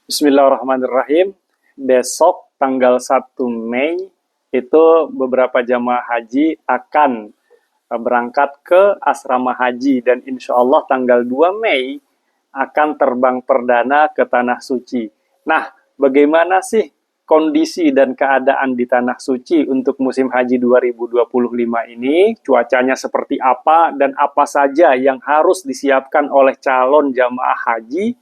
Bismillahirrahmanirrahim. Besok tanggal 1 Mei itu beberapa jamaah haji akan berangkat ke asrama haji dan insya Allah tanggal 2 Mei akan terbang perdana ke Tanah Suci. Nah, bagaimana sih kondisi dan keadaan di Tanah Suci untuk musim haji 2025 ini? Cuacanya seperti apa dan apa saja yang harus disiapkan oleh calon jamaah haji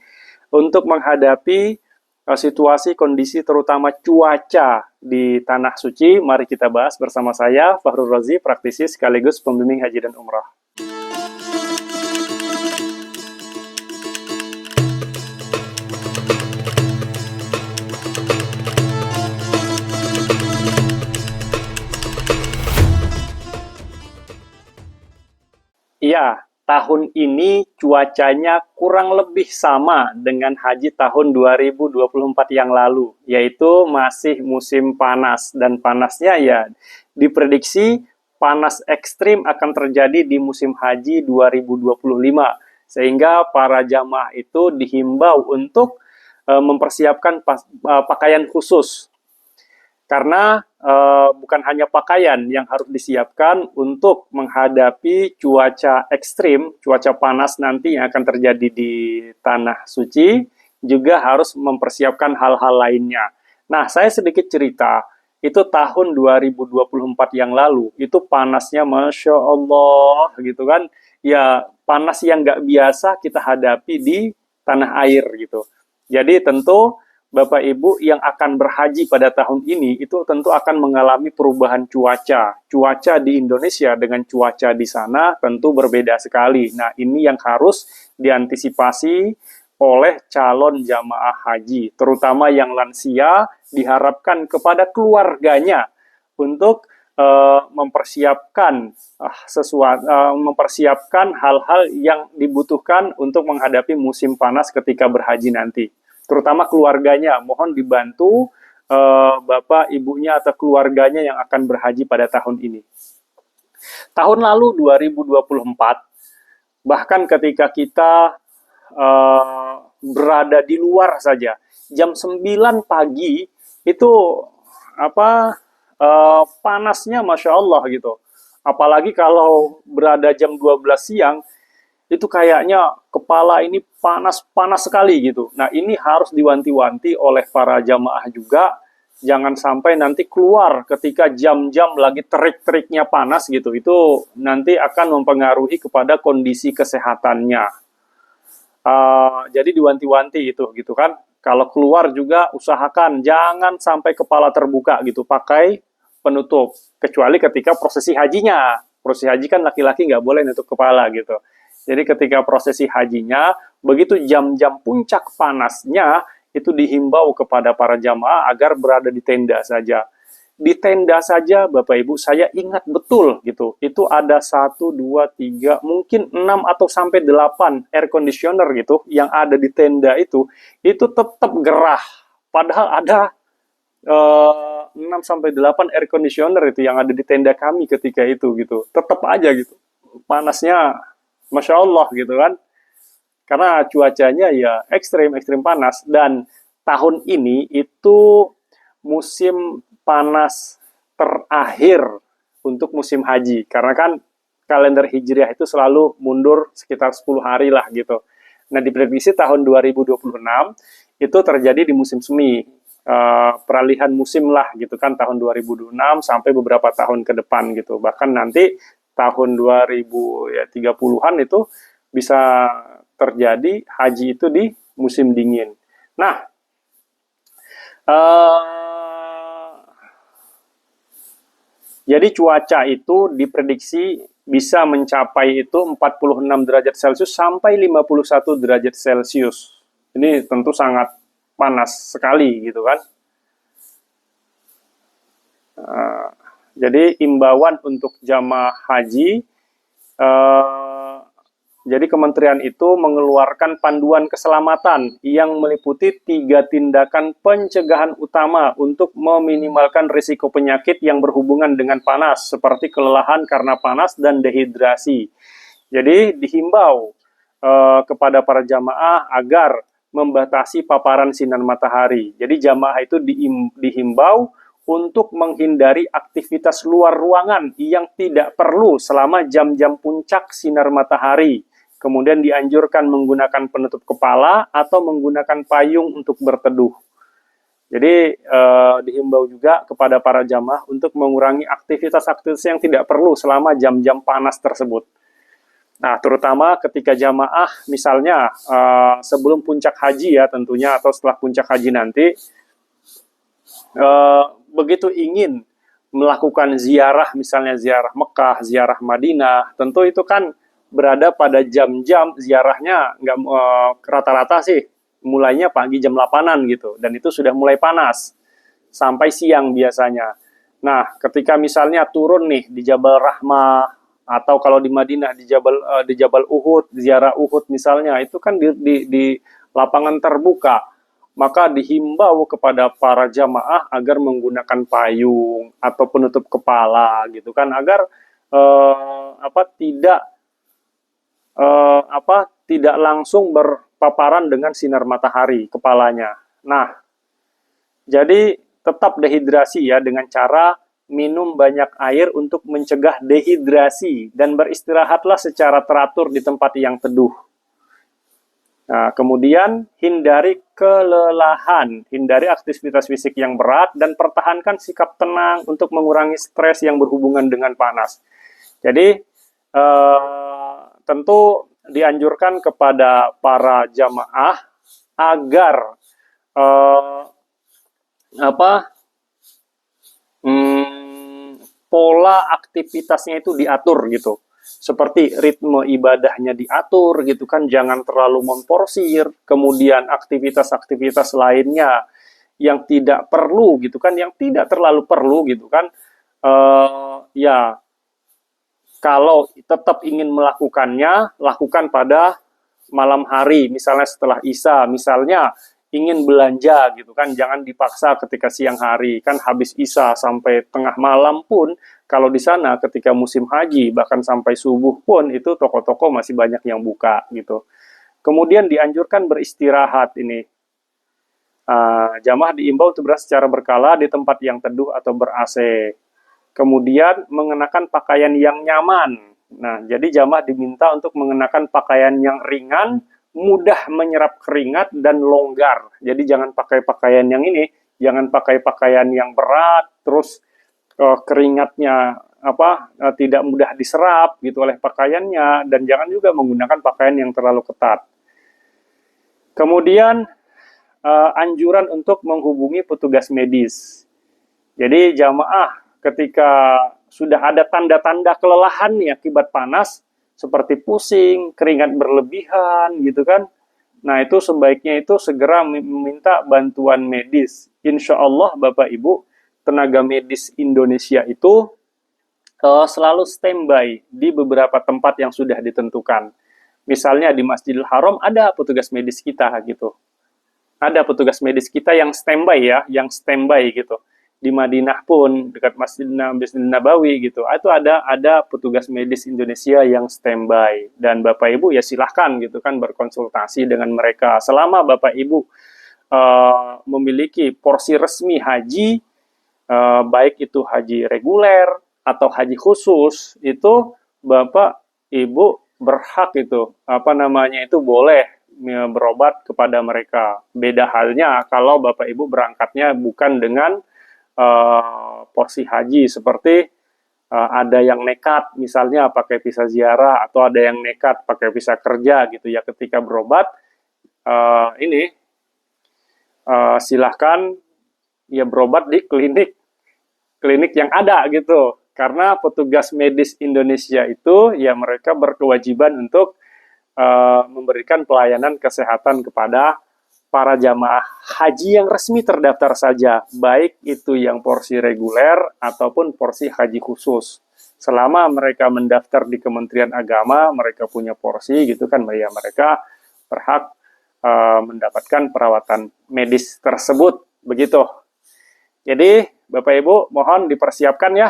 untuk menghadapi situasi kondisi terutama cuaca di Tanah Suci? Mari kita bahas bersama saya, Fahrul Razi, praktisi sekaligus pembimbing haji dan umrah. Iya, tahun ini cuacanya kurang lebih sama dengan haji tahun 2024 yang lalu, yaitu masih musim panas. Dan panasnya ya diprediksi panas ekstrim akan terjadi di musim haji 2025. Sehingga para jamaah itu dihimbau untuk mempersiapkan pakaian khusus karena bukan hanya pakaian yang harus disiapkan untuk menghadapi cuaca ekstrim, cuaca panas nanti yang akan terjadi di Tanah Suci, juga harus mempersiapkan hal-hal lainnya. Nah, saya sedikit cerita, itu tahun 2024 yang lalu, itu panasnya Masya Allah, gitu kan. Ya, panas yang nggak biasa kita hadapi di tanah air, gitu. Jadi tentu Bapak Ibu yang akan berhaji pada tahun ini itu tentu akan mengalami perubahan cuaca. Cuaca di Indonesia dengan cuaca di sana tentu berbeda sekali. Nah, ini yang harus diantisipasi oleh calon jamaah haji, terutama yang lansia, diharapkan kepada keluarganya untuk mempersiapkan hal-hal yang dibutuhkan untuk menghadapi musim panas ketika berhaji nanti, terutama keluarganya. Mohon dibantu bapak, ibunya, atau keluarganya yang akan berhaji pada tahun ini. Tahun lalu 2024, bahkan ketika kita berada di luar saja, jam 9 pagi itu panasnya Masya Allah gitu. Apalagi kalau berada jam 12 siang, itu kayaknya kepala ini panas-panas sekali gitu. Nah, ini harus diwanti-wanti oleh para jamaah juga. Jangan sampai nanti keluar ketika jam-jam lagi terik-teriknya panas gitu. Itu nanti akan mempengaruhi kepada kondisi kesehatannya. Jadi diwanti-wanti itu gitu kan. Kalau keluar juga usahakan jangan sampai kepala terbuka gitu. Pakai penutup. Kecuali ketika prosesi hajinya. Prosesi haji kan laki-laki nggak boleh nutup kepala gitu. Jadi ketika prosesi hajinya, begitu jam-jam puncak panasnya, itu dihimbau kepada para jamaah agar berada di tenda saja. Di tenda saja, Bapak Ibu, saya ingat betul gitu. Itu ada 1, 2, 3, mungkin 6 atau sampai 8 air conditioner gitu yang ada di tenda itu tetap gerah. Padahal ada 6 sampai 8 air conditioner itu yang ada di tenda kami ketika itu gitu. Tetap aja gitu. Panasnya Masya Allah gitu kan. Karena cuacanya ya ekstrim panas. Dan tahun ini itu musim panas terakhir untuk musim haji. Karena kan kalender Hijriah itu selalu mundur sekitar 10 hari lah gitu. Nah, diprediksi tahun 2026 itu terjadi di musim semi. Peralihan musim lah gitu kan, tahun 2026 sampai beberapa tahun ke depan gitu. Bahkan nanti tahun 2030-an itu bisa terjadi haji itu di musim dingin. Nah, jadi cuaca itu diprediksi bisa mencapai itu 46 derajat Celcius sampai 51 derajat Celcius. Ini tentu sangat panas sekali gitu kan. Jadi imbauan untuk jamaah haji, jadi kementerian itu mengeluarkan panduan keselamatan yang meliputi 3 tindakan pencegahan utama untuk meminimalkan risiko penyakit yang berhubungan dengan panas, seperti kelelahan karena panas dan dehidrasi. Jadi dihimbau kepada para jamaah agar membatasi paparan sinar matahari. Jadi jamaah itu dihimbau untuk menghindari aktivitas luar ruangan yang tidak perlu selama jam-jam puncak sinar matahari. Kemudian dianjurkan menggunakan penutup kepala atau menggunakan payung untuk berteduh. Jadi dihimbau juga kepada para jamaah untuk mengurangi aktivitas-aktivitas yang tidak perlu selama jam-jam panas tersebut. Nah, terutama ketika jamaah misalnya sebelum puncak haji ya tentunya atau setelah puncak haji nanti, begitu ingin melakukan ziarah, misalnya ziarah Mekah, ziarah Madinah, tentu itu kan berada pada jam-jam ziarahnya nggak rata-rata sih mulainya pagi jam 8-an gitu, dan itu sudah mulai panas sampai siang biasanya. Nah, ketika misalnya turun nih di Jabal Rahmah atau kalau di Madinah di Jabal Uhud, ziarah Uhud misalnya, itu kan di lapangan terbuka, maka dihimbau kepada para jamaah agar menggunakan payung atau penutup kepala gitu kan, agar tidak langsung berpaparan dengan sinar matahari kepalanya. Nah, jadi tetap dehidrasi ya dengan cara minum banyak air untuk mencegah dehidrasi dan beristirahatlah secara teratur di tempat yang teduh. Nah, kemudian hindari kelelahan, hindari aktivitas fisik yang berat dan pertahankan sikap tenang untuk mengurangi stres yang berhubungan dengan panas. Jadi tentu dianjurkan kepada para jamaah agar pola aktivitasnya itu diatur gitu. Seperti ritme ibadahnya diatur gitu kan, jangan terlalu memporsir, kemudian aktivitas-aktivitas lainnya yang tidak perlu gitu kan, yang tidak terlalu perlu gitu kan, ya kalau tetap ingin melakukannya, lakukan pada malam hari, misalnya setelah Isya, misalnya ingin belanja gitu kan, jangan dipaksa ketika siang hari, kan habis Isya sampai tengah malam pun, kalau di sana ketika musim haji, bahkan sampai subuh pun, itu toko-toko masih banyak yang buka gitu. Kemudian dianjurkan beristirahat ini. Jamaah diimbau untuk beristirahat secara berkala di tempat yang teduh atau ber-AC. Kemudian mengenakan pakaian yang nyaman. Nah, jadi jamaah diminta untuk mengenakan pakaian yang ringan, mudah menyerap keringat dan longgar. Jadi jangan pakai pakaian yang ini, jangan pakai pakaian yang berat, terus keringatnya tidak mudah diserap gitu oleh pakaiannya, dan jangan juga menggunakan pakaian yang terlalu ketat. Kemudian anjuran untuk menghubungi petugas medis. Jadi jamaah ketika sudah ada tanda-tanda kelelahan nih akibat panas, seperti pusing, keringat berlebihan gitu kan, nah itu sebaiknya itu segera meminta bantuan medis. Insya Allah Bapak Ibu, tenaga medis Indonesia itu selalu standby di beberapa tempat yang sudah ditentukan. Misalnya di Masjidil Haram ada petugas medis kita gitu. Ada petugas medis kita yang standby ya, yang standby gitu. Di Madinah pun dekat Masjid Nabawi gitu, itu ada petugas medis Indonesia yang standby, dan Bapak Ibu ya silahkan gitu kan berkonsultasi dengan mereka. Selama Bapak Ibu memiliki porsi resmi haji, baik itu haji reguler atau haji khusus, itu Bapak Ibu berhak itu itu boleh berobat kepada mereka. Beda halnya kalau Bapak Ibu berangkatnya bukan dengan porsi haji, seperti ada yang nekat misalnya pakai visa ziarah, atau ada yang nekat pakai visa kerja gitu ya, ketika berobat silahkan ya berobat di klinik yang ada gitu, karena petugas medis Indonesia itu ya mereka berkewajiban untuk memberikan pelayanan kesehatan kepada para jamaah haji yang resmi terdaftar saja, baik itu yang porsi reguler ataupun porsi haji khusus. Selama mereka mendaftar di Kementerian Agama, mereka punya porsi gitu kan, ya mereka berhak mendapatkan perawatan medis tersebut, begitu. Jadi Bapak Ibu mohon dipersiapkan ya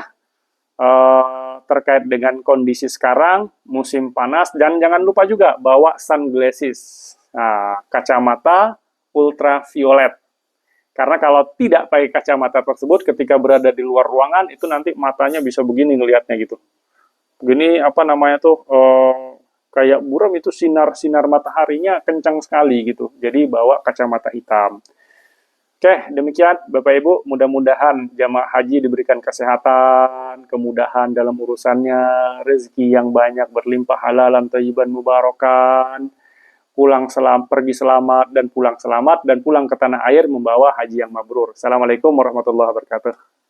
terkait dengan kondisi sekarang, musim panas, dan jangan lupa juga bawa sunglasses. Nah, kacamata ultraviolet. Karena kalau tidak pakai kacamata tersebut, ketika berada di luar ruangan, itu nanti matanya bisa begini ngelihatnya gitu. Begini, apa namanya tuh, kayak buram itu sinar mataharinya kencang sekali gitu. Jadi bawa kacamata hitam. Oke, demikian Bapak Ibu. Mudah-mudahan jamaah haji diberikan kesehatan, kemudahan dalam urusannya, rezeki yang banyak berlimpah halalan thayyiban mubarakan, pergi selamat dan pulang ke tanah air membawa haji yang mabrur. Assalamualaikum warahmatullahi wabarakatuh.